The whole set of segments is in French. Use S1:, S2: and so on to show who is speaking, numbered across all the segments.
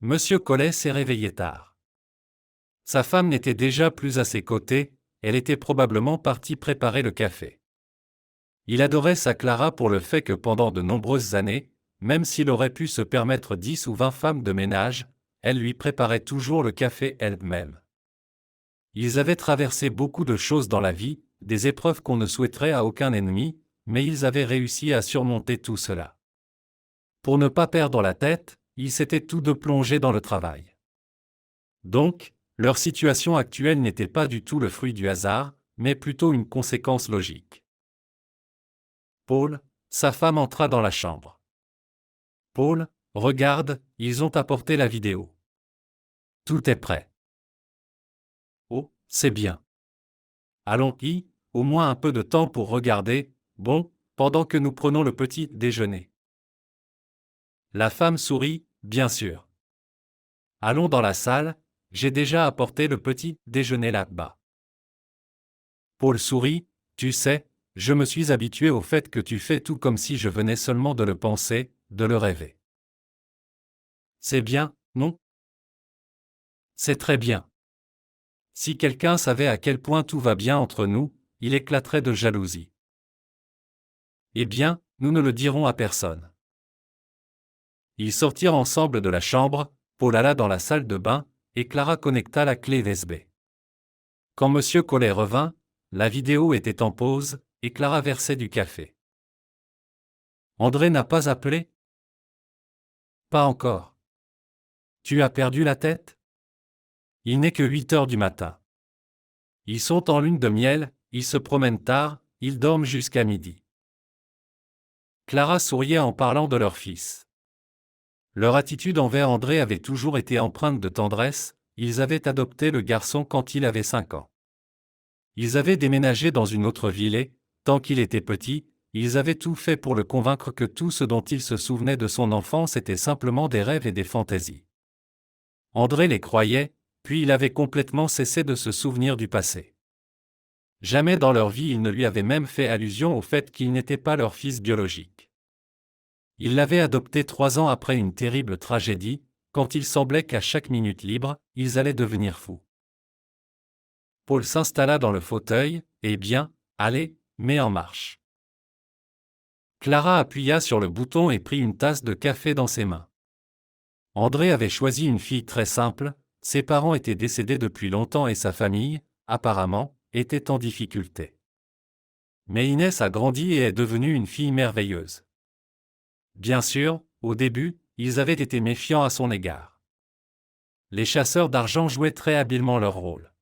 S1: Monsieur Collet s'est réveillé tard. Sa femme n'était déjà plus à ses côtés, elle était probablement partie préparer le café. Il adorait sa Clara pour le fait que pendant de nombreuses années, même s'il aurait pu se permettre 10 ou 20 femmes de ménage, elle lui préparait toujours le café elle-même. Ils avaient traversé beaucoup de choses dans la vie, des épreuves qu'on ne souhaiterait à aucun ennemi, mais ils avaient réussi à surmonter tout cela. Pour ne pas perdre la tête, ils s'étaient tous deux plongés dans le travail. Donc, leur situation actuelle n'était pas du tout le fruit du hasard, mais plutôt une conséquence logique. Paul, sa femme entra dans la chambre. Paul, regarde, ils ont apporté la vidéo. Tout est prêt. Oh, c'est bien. Allons-y, au moins un peu de temps pour regarder, bon, pendant que nous prenons le petit déjeuner. La femme sourit, bien sûr. Allons dans la salle, j'ai déjà apporté le petit déjeuner là-bas. Paul sourit, tu sais, je me suis habitué au fait que tu fais tout comme si je venais seulement de le penser, de le rêver. C'est bien, non? C'est très bien. Si quelqu'un savait à quel point tout va bien entre nous, il éclaterait de jalousie. Eh bien, nous ne le dirons à personne. Ils sortirent ensemble de la chambre, Paul alla dans la salle de bain, et Clara connecta la clé USB. Quand M. Collet revint, la vidéo était en pause, et Clara versait du café. André n'a pas appelé? Pas encore. Tu as perdu la tête? Il n'est que 8 heures du matin. Ils sont en lune de miel, ils se promènent tard, ils dorment jusqu'à midi. Clara souriait en parlant de leur fils. Leur attitude envers André avait toujours été empreinte de tendresse, ils avaient adopté le garçon quand il avait 5 ans. Ils avaient déménagé dans une autre ville et, tant qu'il était petit, ils avaient tout fait pour le convaincre que tout ce dont il se souvenait de son enfance était simplement des rêves et des fantaisies. André les croyait, puis il avait complètement cessé de se souvenir du passé. Jamais dans leur vie ils ne lui avaient même fait allusion au fait qu'il n'était pas leur fils biologique. Ils l'avaient adopté 3 ans après une terrible tragédie, quand il semblait qu'à chaque minute libre, ils allaient devenir fous. Paul s'installa dans le fauteuil, et bien, allez, mets en marche. Clara appuya sur le bouton et prit une tasse de café dans ses mains. André avait choisi une fille très simple, ses parents étaient décédés depuis longtemps et sa famille, apparemment, était en difficulté. Mais Inès a grandi et est devenue une fille merveilleuse. Bien sûr, au début, ils avaient été méfiants à son égard. Les chasseurs d'argent jouaient très habilement leur rôle.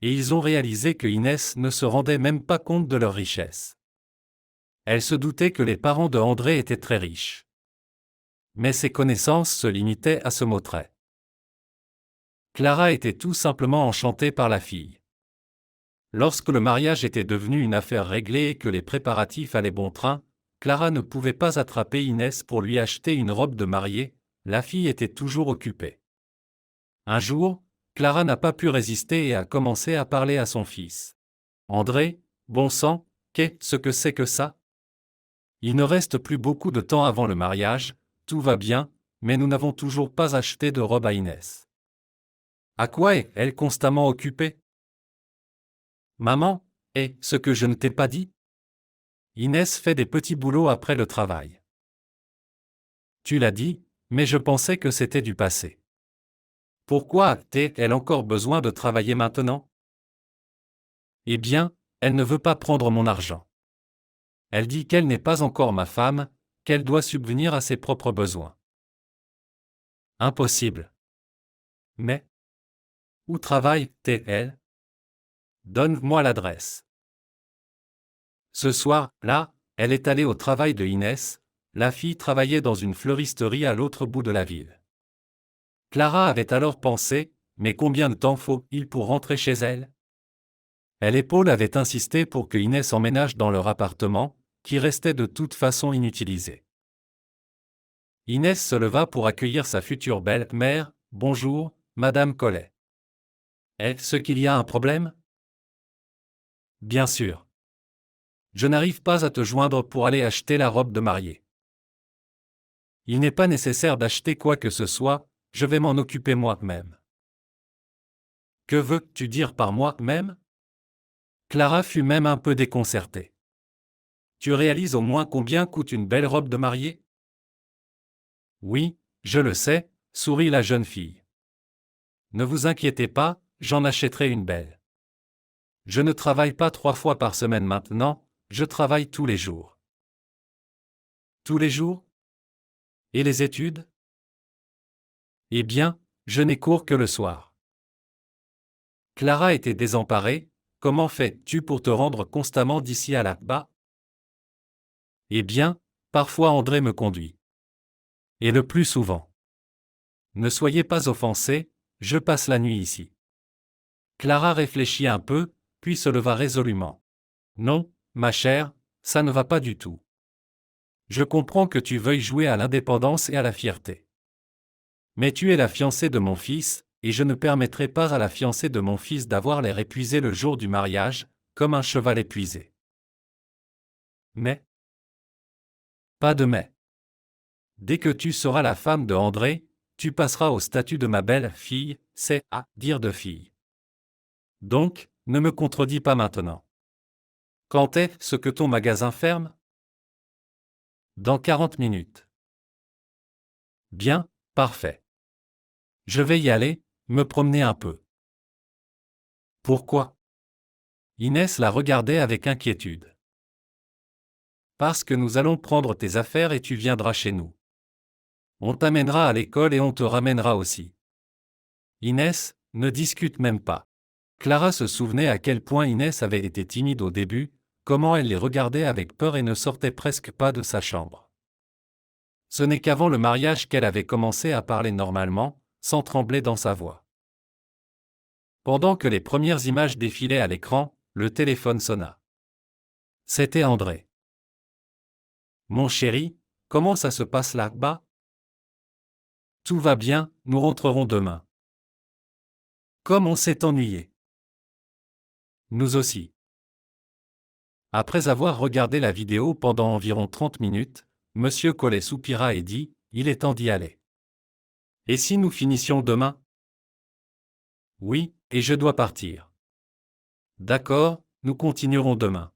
S1: Et ils ont réalisé que Inès ne se rendait même pas compte de leur richesse. Elle se doutait que les parents de André étaient très riches. Mais ses connaissances se limitaient à ce mot trait. Clara était tout simplement enchantée par la fille. Lorsque le mariage était devenu une affaire réglée et que les préparatifs allaient bon train, Clara ne pouvait pas attraper Inès pour lui acheter une robe de mariée, la fille était toujours occupée. Un jour, Clara n'a pas pu résister et a commencé à parler à son fils. « André, bon sang, qu'est-ce que c'est que ça? Il ne reste plus beaucoup de temps avant le mariage, tout va bien, mais nous n'avons toujours pas acheté de robe à Inès. À quoi est-elle constamment occupée? Maman, ce que je ne t'ai pas dit? Inès fait des petits boulots après le travail. Tu l'as dit, mais je pensais que c'était du passé. Pourquoi a-t-elle encore besoin de travailler maintenant? Eh bien, elle ne veut pas prendre mon argent. Elle dit qu'elle n'est pas encore ma femme, qu'elle doit subvenir à ses propres besoins. Impossible. Mais où travaille-t-elle? Donne-moi l'adresse. Ce soir-là, elle est allée au travail de Inès, la fille travaillait dans une fleuristerie à l'autre bout de la ville. Clara avait alors pensé, mais combien de temps faut-il pour rentrer chez elle? Elle et Paul avaient insisté pour que Inès emménage dans leur appartement, qui restait de toute façon inutilisé. Inès se leva pour accueillir sa future belle-mère. « Bonjour, Madame Collet. Est-ce qu'il y a un problème? » Bien sûr. Je n'arrive pas à te joindre pour aller acheter la robe de mariée. Il n'est pas nécessaire d'acheter quoi que ce soit, je vais m'en occuper moi-même. Que veux-tu dire par moi-même? Clara fut même un peu déconcertée. Tu réalises au moins combien coûte une belle robe de mariée? Oui, je le sais, sourit la jeune fille. Ne vous inquiétez pas, j'en achèterai une belle. Je ne travaille pas 3 fois par semaine maintenant, je travaille tous les jours. Tous les jours? Et les études? Eh bien, je n'ai cours que le soir. Clara était désemparée. Comment fais-tu pour te rendre constamment d'ici à là-bas? Eh bien, parfois André me conduit. Et le plus souvent. Ne soyez pas offensés, je passe la nuit ici. Clara réfléchit un peu, puis se leva résolument. Non, ma chère, ça ne va pas du tout. Je comprends que tu veuilles jouer à l'indépendance et à la fierté. Mais tu es la fiancée de mon fils, et je ne permettrai pas à la fiancée de mon fils d'avoir l'air épuisé le jour du mariage, comme un cheval épuisé. Mais? Pas de mais. Dès que tu seras la femme de André, tu passeras au statut de ma belle-fille, c'est à dire de fille. Donc, ne me contredis pas maintenant. Quand est-ce que ton magasin ferme? Dans 40 minutes. Bien, parfait. Je vais y aller, me promener un peu. Pourquoi? Inès la regardait avec inquiétude. Parce que nous allons prendre tes affaires et tu viendras chez nous. On t'amènera à l'école et on te ramènera aussi. Inès, ne discute même pas. Clara se souvenait à quel point Inès avait été timide au début, comment elle les regardait avec peur et ne sortait presque pas de sa chambre. Ce n'est qu'avant le mariage qu'elle avait commencé à parler normalement, sans trembler dans sa voix. Pendant que les premières images défilaient à l'écran, le téléphone sonna. C'était André. Mon chéri, comment ça se passe là-bas? Tout va bien, nous rentrerons demain. Comme on s'est ennuyé. Nous aussi. Après avoir regardé la vidéo pendant environ 30 minutes, Monsieur Collet soupira et dit, il est temps d'y aller. Et si nous finissions demain? Oui, et je dois partir. D'accord, nous continuerons demain.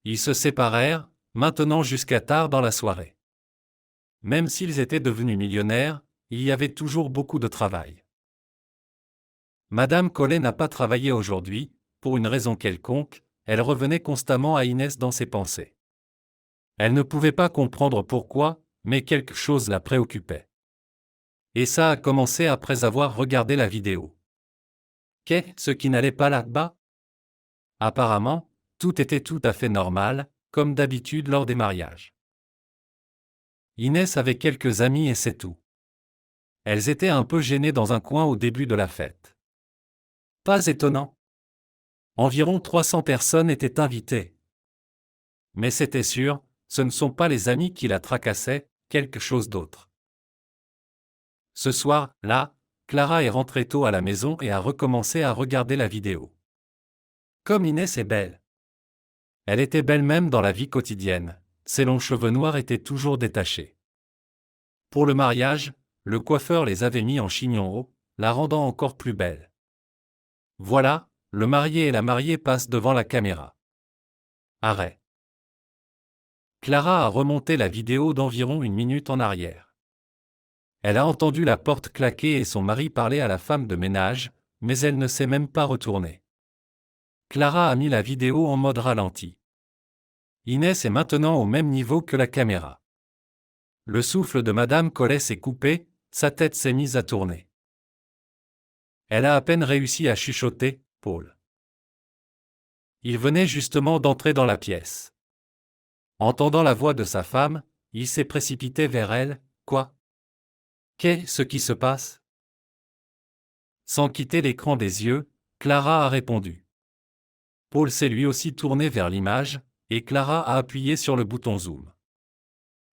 S1: Ils se séparèrent, maintenant jusqu'à tard dans la soirée. Même s'ils étaient devenus millionnaires, il y avait toujours beaucoup de travail. Madame Collet n'a pas travaillé aujourd'hui, pour une raison quelconque, elle revenait constamment à Inès dans ses pensées. Elle ne pouvait pas comprendre pourquoi, mais quelque chose la préoccupait. Et ça a commencé après avoir regardé la vidéo. Qu'est-ce qui n'allait pas là-bas? Apparemment, tout était tout à fait normal, comme d'habitude lors des mariages. Inès avait quelques amis et c'est tout. Elles étaient un peu gênées dans un coin au début de la fête. Pas étonnant. Environ 300 personnes étaient invitées. Mais c'était sûr, ce ne sont pas les amis qui la tracassaient, quelque chose d'autre. Ce soir-là, Clara est rentrée tôt à la maison et a recommencé à regarder la vidéo. Comme Inès est belle. Elle était belle même dans la vie quotidienne, ses longs cheveux noirs étaient toujours détachés. Pour le mariage, le coiffeur les avait mis en chignon haut, la rendant encore plus belle. Voilà, le marié et la mariée passent devant la caméra. Arrêt. Clara a remonté la vidéo d'environ 1 minute en arrière. Elle a entendu la porte claquer et son mari parler à la femme de ménage, mais elle ne s'est même pas retournée. Clara a mis la vidéo en mode ralenti. Inès est maintenant au même niveau que la caméra. Le souffle de Madame Collet s'est coupé, sa tête s'est mise à tourner. Elle a à peine réussi à chuchoter, Paul. Il venait justement d'entrer dans la pièce. Entendant la voix de sa femme, il s'est précipité vers elle. Quoi? Qu'est-ce qui se passe? Sans quitter l'écran des yeux, Clara a répondu. Paul s'est lui aussi tourné vers l'image, et Clara a appuyé sur le bouton zoom.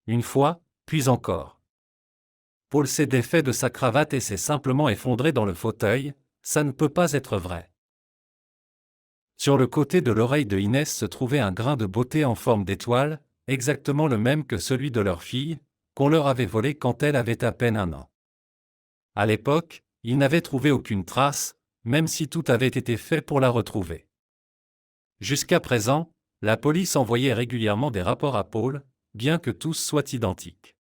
S1: Une fois, puis encore. Paul s'est défait de sa cravate et s'est simplement effondré dans le fauteuil, ça ne peut pas être vrai. Sur le côté de l'oreille de Inès se trouvait un grain de beauté en forme d'étoile, exactement le même que celui de leur fille, qu'on leur avait volé quand elle avait à peine 1 an. À l'époque, ils n'avaient trouvé aucune trace, même si tout avait été fait pour la retrouver. Jusqu'à présent, la police envoyait régulièrement des rapports à Paul, bien que tous soient identiques.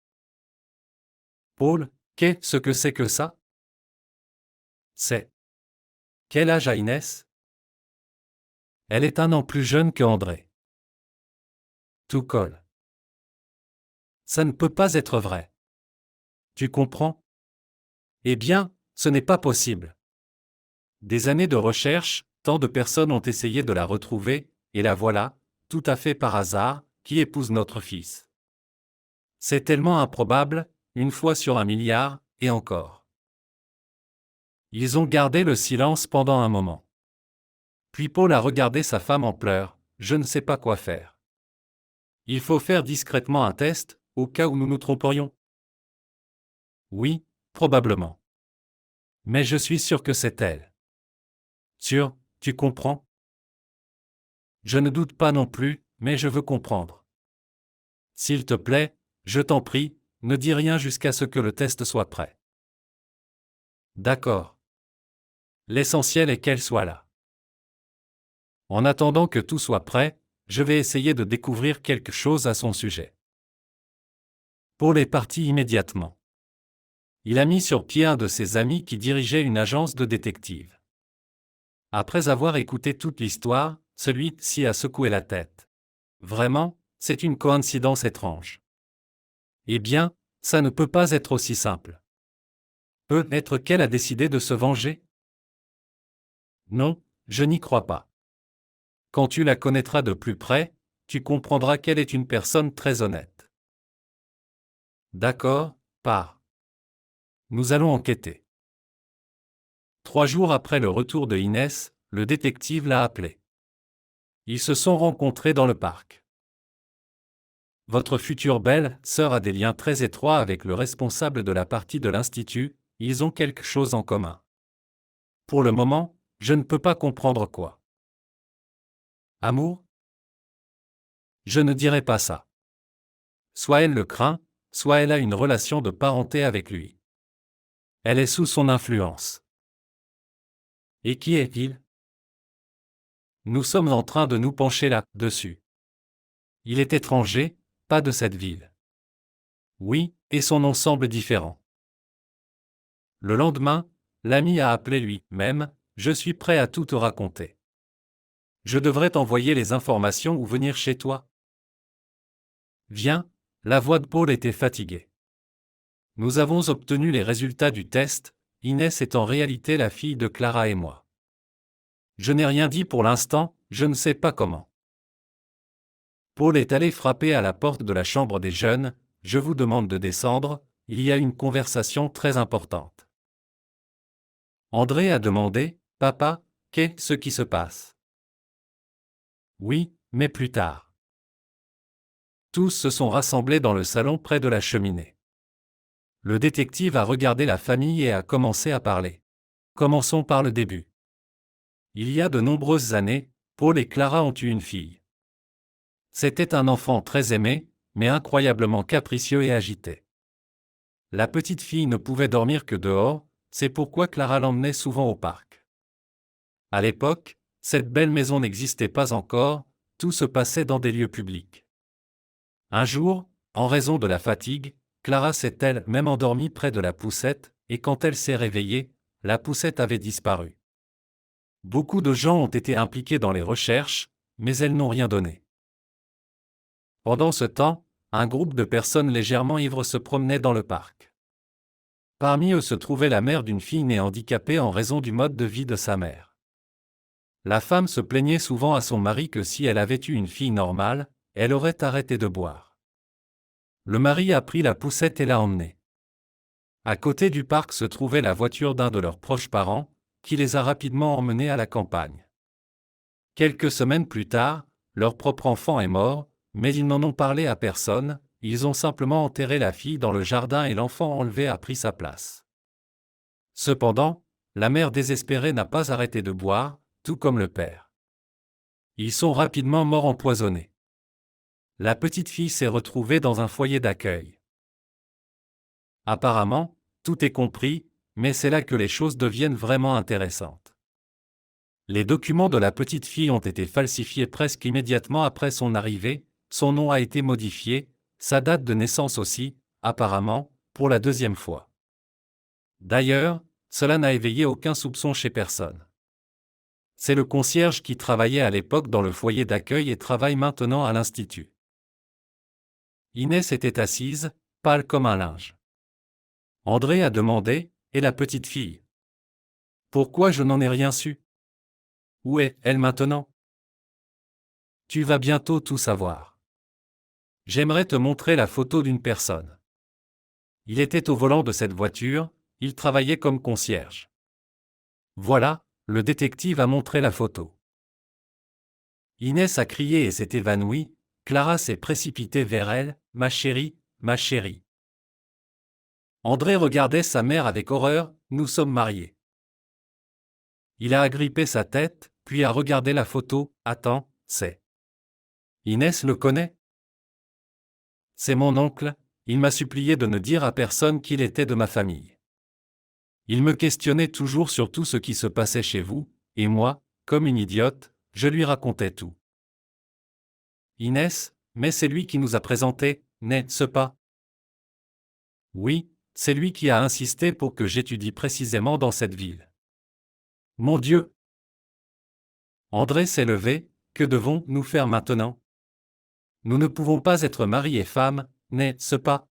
S1: Paul, qu'est-ce que c'est que ça? C'est. Quel âge a Inès? Elle est 1 an plus jeune que André. Tout colle. Ça ne peut pas être vrai. Tu comprends? Eh bien, ce n'est pas possible. Des années de recherche, tant de personnes ont essayé de la retrouver, et la voilà, tout à fait par hasard, qui épouse notre fils. C'est tellement improbable, 1 fois sur 1 milliard, et encore. Ils ont gardé le silence pendant un moment. Puis Paul a regardé sa femme en pleurs, je ne sais pas quoi faire. Il faut faire discrètement un test, au cas où nous nous tromperions. Oui, probablement. Mais je suis sûr que c'est elle. Sûr, tu comprends? Je ne doute pas non plus, mais je veux comprendre. S'il te plaît, je t'en prie, ne dis rien jusqu'à ce que le test soit prêt. D'accord. L'essentiel est qu'elle soit là. En attendant que tout soit prêt, je vais essayer de découvrir quelque chose à son sujet. Paul est parti immédiatement. Il a mis sur pied un de ses amis qui dirigeait une agence de détectives. Après avoir écouté toute l'histoire, celui-ci a secoué la tête. Vraiment, c'est une coïncidence étrange. Eh bien, ça ne peut pas être aussi simple. Peut-être qu'elle a décidé de se venger? Non, je n'y crois pas. Quand tu la connaîtras de plus près, tu comprendras qu'elle est une personne très honnête. D'accord, pars. Nous allons enquêter. 3 jours après le retour de Inès, le détective l'a appelé. Ils se sont rencontrés dans le parc. Votre future belle-sœur a des liens très étroits avec le responsable de la partie de l'Institut, ils ont quelque chose en commun. Pour le moment, je ne peux pas comprendre quoi. Amour? Je ne dirais pas ça. Soit elle le craint, soit elle a une relation de parenté avec lui. Elle est sous son influence. Et qui est-il? Nous sommes en train de nous pencher là-dessus. Il est étranger, pas de cette ville. Oui, et son nom semble différent. Le lendemain, l'ami a appelé lui-même, je suis prêt à tout te raconter. Je devrais t'envoyer les informations ou venir chez toi. Viens, la voix de Paul était fatiguée. Nous avons obtenu les résultats du test, Inès est en réalité la fille de Clara et moi. Je n'ai rien dit pour l'instant, je ne sais pas comment. Paul est allé frapper à la porte de la chambre des jeunes, je vous demande de descendre, il y a une conversation très importante. André a demandé, papa, qu'est-ce qui se passe? Oui, mais plus tard. Tous se sont rassemblés dans le salon près de la cheminée. Le détective a regardé la famille et a commencé à parler. Commençons par le début. Il y a de nombreuses années, Paul et Clara ont eu une fille. C'était un enfant très aimé, mais incroyablement capricieux et agité. La petite fille ne pouvait dormir que dehors, c'est pourquoi Clara l'emmenait souvent au parc. À l'époque, cette belle maison n'existait pas encore, tout se passait dans des lieux publics. Un jour, en raison de la fatigue, Clara s'est elle-même endormie près de la poussette, et quand elle s'est réveillée, la poussette avait disparu. Beaucoup de gens ont été impliqués dans les recherches, mais elles n'ont rien donné. Pendant ce temps, un groupe de personnes légèrement ivres se promenait dans le parc. Parmi eux se trouvait la mère d'une fille née handicapée en raison du mode de vie de sa mère. La femme se plaignait souvent à son mari que si elle avait eu une fille normale, elle aurait arrêté de boire. Le mari a pris la poussette et l'a emmenée. À côté du parc se trouvait la voiture d'un de leurs proches parents, qui les a rapidement emmenés à la campagne. Quelques semaines plus tard, leur propre enfant est mort, mais ils n'en ont parlé à personne, ils ont simplement enterré la fille dans le jardin et l'enfant enlevé a pris sa place. Cependant, la mère désespérée n'a pas arrêté de boire, tout comme le père. Ils sont rapidement morts empoisonnés. La petite fille s'est retrouvée dans un foyer d'accueil. Apparemment, tout est compris, mais c'est là que les choses deviennent vraiment intéressantes. Les documents de la petite fille ont été falsifiés presque immédiatement après son arrivée, son nom a été modifié, sa date de naissance aussi, apparemment, pour la deuxième fois. D'ailleurs, cela n'a éveillé aucun soupçon chez personne. C'est le concierge qui travaillait à l'époque dans le foyer d'accueil et travaille maintenant à l'institut. Inès était assise, pâle comme un linge. André a demandé, et la petite fille? Pourquoi je n'en ai rien su? Où est-elle maintenant? Tu vas bientôt tout savoir. J'aimerais te montrer la photo d'une personne. Il était au volant de cette voiture, il travaillait comme concierge. Voilà, le détective a montré la photo. Inès a crié et s'est évanouie, Clara s'est précipitée vers elle, ma chérie, ma chérie. André regardait sa mère avec horreur, nous sommes mariés. Il a agrippé sa tête, puis a regardé la photo, attends, c'est. Inès le connaît? C'est mon oncle, il m'a supplié de ne dire à personne qu'il était de ma famille. Il me questionnait toujours sur tout ce qui se passait chez vous, et moi, comme une idiote, je lui racontais tout. Inès, mais c'est lui qui nous a présentés, n'est-ce pas? Oui, c'est lui qui a insisté pour que j'étudie précisément dans cette ville. Mon Dieu! André s'est levé, que devons-nous faire maintenant? Nous ne pouvons pas être mari et femme, n'est-ce pas?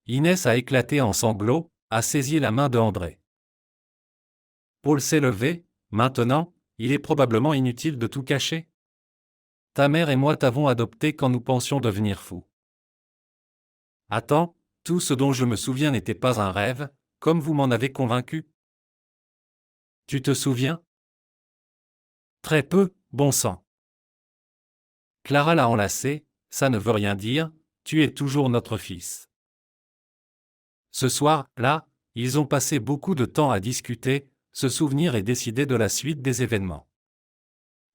S1: Inès a éclaté en sanglots, a saisi la main de André. Paul s'est levé, maintenant, il est probablement inutile de tout cacher. Ta mère et moi t'avons adopté quand nous pensions devenir fous. Attends, tout ce dont je me souviens n'était pas un rêve, comme vous m'en avez convaincu. Tu te souviens? Très peu, bon sang. Clara l'a enlacé, ça ne veut rien dire, tu es toujours notre fils. Ce soir-là, ils ont passé beaucoup de temps à discuter, se souvenir et décider de la suite des événements.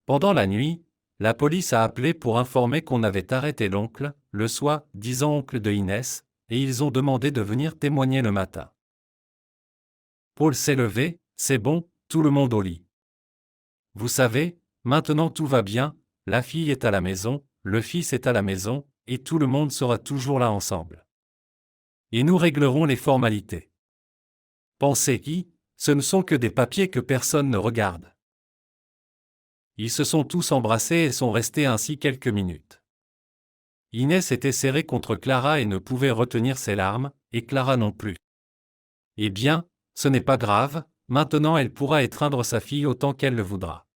S1: Pendant la nuit, la police a appelé pour informer qu'on avait arrêté l'oncle, le soi-disant oncle de Inès, et ils ont demandé de venir témoigner le matin. Paul s'est levé, c'est bon, tout le monde au lit. Vous savez, maintenant tout va bien, la fille est à la maison, le fils est à la maison, et tout le monde sera toujours là ensemble. Et nous réglerons les formalités. Pensez-y, ce ne sont que des papiers que personne ne regarde. Ils se sont tous embrassés et sont restés ainsi quelques minutes. Inès était serrée contre Clara et ne pouvait retenir ses larmes, et Clara non plus. Eh bien, ce n'est pas grave, maintenant elle pourra étreindre sa fille autant qu'elle le voudra.